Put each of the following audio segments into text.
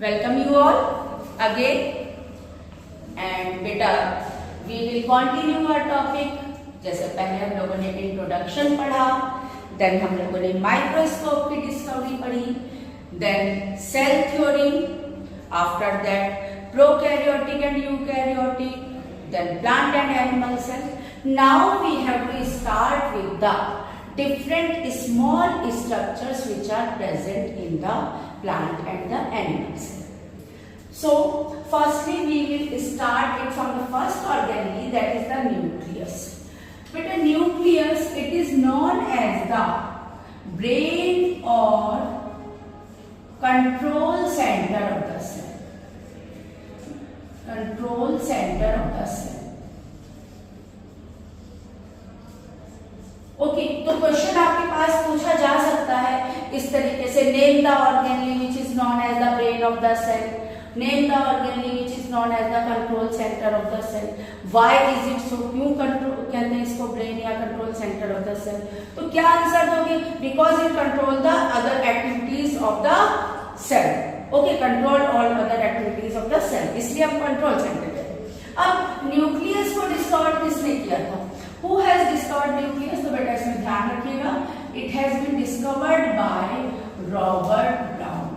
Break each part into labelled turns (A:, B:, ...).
A: Welcome you all again. And बेटा we will continue our topic. जैसे पहले हम लोगों ने इंट्रोडक्शन पढ़ा, देन हम लोगों ने माइक्रोस्कोप की डिस्कवरी पढ़ी, then cell theory, after that prokaryotic and eukaryotic, then plant and animal cell. Now we have to start with the different small structures which are present in the plant and the animal cell. So firstly we will start it from the first organelle, that is the nucleus. But a nucleus, it is known as the brain or control center of the cell. Control center of the cell. Okay, तो question आपके पास पूछा जा सकता है इस तरीके से, name the organelle which is known as the brain of the cell, name the organelle which is known as the control centre of the cell, why is it so, क्यों कंट्रोल कहते हैं इसको ब्रेन या control centre of the cell. तो क्या answer दोगे? Because it control the other activities of the cell. Okay, control all other activities of the cell, इसलिए हम कंट्रोल सेंटर कहते हैं. अब न्यूक्लियस को डिस्कवर किसने किया था? Who has discovered nucleus? तो बेटा इसमें ध्यान रखिएगा, it has been discovered by Robert Brown.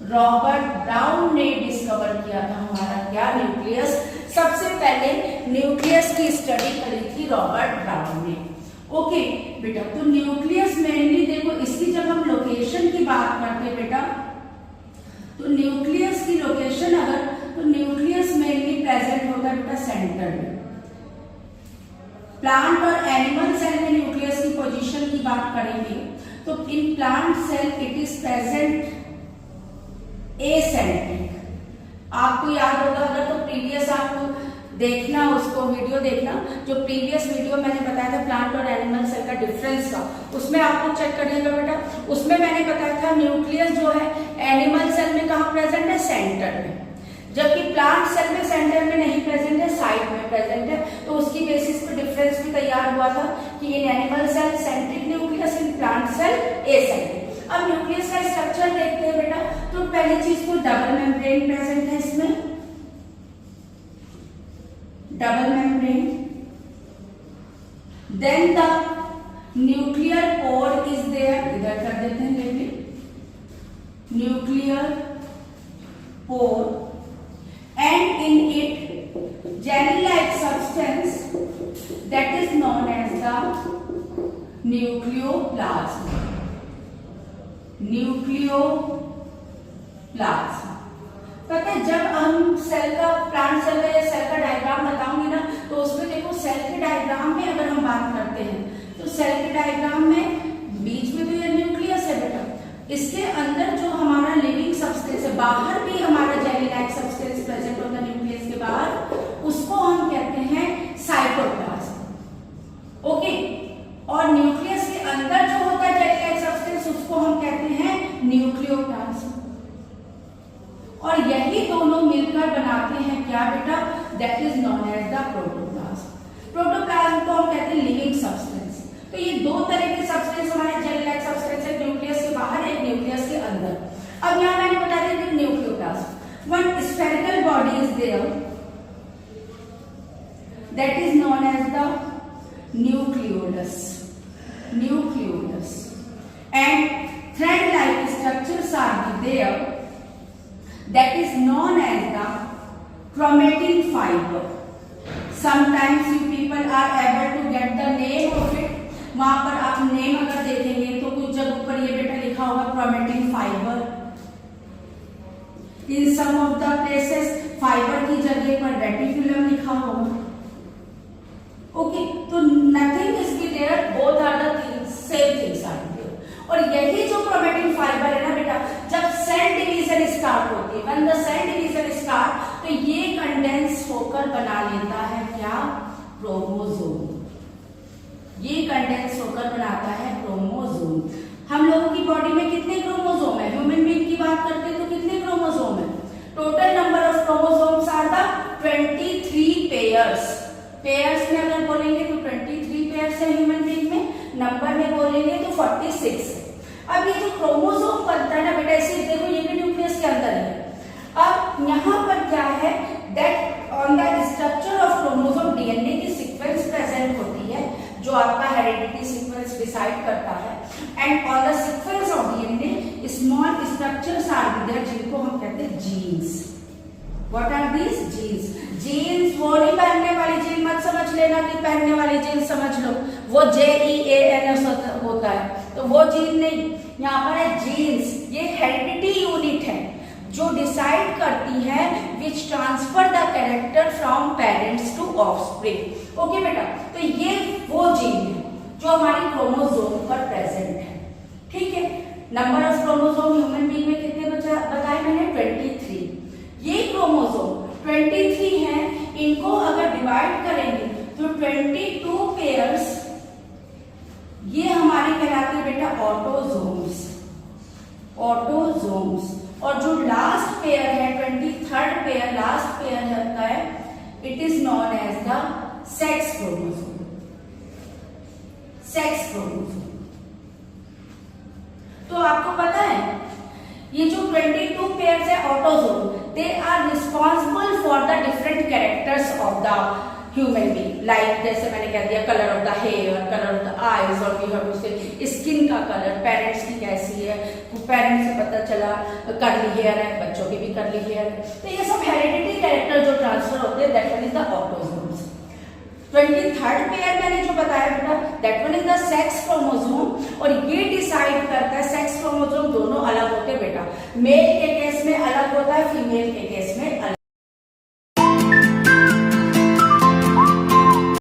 A: Robert brown ने डिस्कवर किया था हमारा क्या? न्यूक्लियस. सबसे पहले न्यूक्लियस की स्टडी करी थी रॉबर्ट ब्राउन ने. ओके बेटा, तो न्यूक्लियस मेनली देखो, इसकी जब हम लोकेशन की बात करते बेटा, तो न्यूक्लियस की लोकेशन अगर, तो न्यूक्लियस मेनली प्रेजेंट होता है बेटा सेंटर में. प्लांट और एनिमल सेल में न्यूक्लियस की पोजीशन की बात करेंगे तो in plant cell it is present eccentric. आपको याद होगा, अगर तो प्रीवियस आपको देखना, उसको वीडियो देखना, जो प्रीवियस वीडियो मैंने बताया था प्लांट और एनिमल सेल का डिफरेंस का, उसमें आपको चेक करिएगा बेटा. उसमें मैंने बताया था न्यूक्लियस जो है एनिमल सेल में कहाँ प्रेजेंट है? सेंटर में. जबकि प्लांट सेल में सेंटर में नहीं प्रेजेंट है, साइड में प्रेजेंट है. तो उसकी बेसिस पे डिफरेंस भी तैयार हुआ था कि in animal cell centric nucleus, in plant cell eccentric. अब न्यूक्लियस का स्ट्रक्चर देखते हैं बेटा. तो पहली चीज तो डबल मेम्ब्रेन प्रेजेंट है इसमें, double membrane. Then the nuclear pore is there, इधर कर देते हैं, देखिए nuclear pore, and in it jelly-like substance that is known as the nucleoplasm. Nucleoplasm. पता है, जब हम सेल का, प्लांट सेल का या सेल का डायग्राम बताऊंगी ना, तो उसमें देखो सेल के डायग्राम में अगर हम बात करते हैं तो सेल के डायग्राम में बीच में तो ये न्यूक्लियस है बेटा, इसके अंदर जो हमारा लिविंग सब्सटेंस है, बाहर भी हमारा जेली लाइक सब्सटेंस प्रेजेंट होता है न्यूक्लियस के बाहर, उसको हम कहते हैं साइटोप्लाज्म. ओके, और न्यूक्लियस के अंदर जो होता है जेली लाइक सब्सटेंस, उसको हम कहते हैं न्यूक्लियोप्लाज्म. और यही दोनों मिलकर बनाते हैं क्या बेटा? That is known as the protoplasm. Protoplasm को हम कहते हैं लिविंग सब्सटेंस. तो ये दो तरह के सब्सटेंस हमारे जेली लाइक सब्सटेंस है, न्यूक्लियस के बाहर, एक न्यूक्लियस के अंदर. अब यहाँ मैंने बता दिया nucleoplasm. One spherical body is there that is known as the nucleolus. Nucleolus. And thread-like structures are there that is known as the chromatin fiber. Sometimes you people are able to get the name of it. वहां पर आप name अगर देखेंगे तो कुछ जगह पर ये बेटा लिखा होगा chromatin fibre. In some of the places fibre की जगह पर रेटिकुलम लिखा होगा. ओके, तो nothing is be there, both are the things, same things are there. और यही जो क्रोमेटिन फाइबर है ना बेटा, जब सेल डिवीजन स्टार्ट होती है, when the cell division start, तो ये कंडेंस होकर बना लेता है क्या? क्रोमोसोम. ये कंडेंस होकर बनाता है क्रोमोसोम. हम लोगों की बॉडी में कितने क्रोमोसोम है? ह्यूमन बीइंग की बात करते हैं तो कितने क्रोमोसोम है? Total number of chromosomes are the 23 pairs. Pairs में अगर बोलेंगे तो 23 पेयर्स है ह्यूमन बीइंग में, नंबर में बोलेंगे तो 46. अब ये जो क्रोमोसोम बनता है ना बेटा, इसे देखो ये भी न्यूक्लियस देयर जिनको हम कहते हैं genes. What are these? Genes. Genes वो नहीं पहनने वाली जीन मत समझ लेना कि पहनने वाली जीन समझ लो, वो JEANS होता है, तो वो जीन नहीं, यहाँ पर है जीन्स। ये हेरिडिटी यूनिट है जो डिसाइड करती है which transfer the character from parents to offspring. Okay बेटा, तो ये वो जीन है जो हमारी क्रोमोसोम पर प्रेजेंट है। ठीक है, number of chromosome human being में कितने बताए मैंने? 23। ये क्रोमोसोम 23 है, इनको अगर डिवाइड करेंगे तो 22 पेयर्स ये हमारे कहलाते हैं बेटा ऑटोजोम्स। ऑटोजोम्स। और जो लास्ट पेयर है 23rd पेयर, लास्ट पेयर होता है, it is known as the sex chromosome. Sex chromosome. तो आपको पता है ये जो 22 पेयर्स है autosome, they are responsible for the different characters of the human being. Like जैसे मैंने कह दिया colour of the hair, colour of the eyes, और we have to say skin का कलर, पेरेंट्स की कैसी है, पेरेंट्स से पता चला कर्ली हेयर है, बच्चों की भी कर्ली हेयर है। तो ये सब हेरिडिटी कैरेक्टर जो ट्रांसफर होते हैं, that one is the autosomes. 23rd pair मैंने जो बताया बेटा, that one is the sex chromosome, और ये डिसाइड करता है, सेक्स क्रोमोसोम दोनों अलग होते हैं बेटा, मेल के केस में अलग होता है, फीमेल के केस में अलग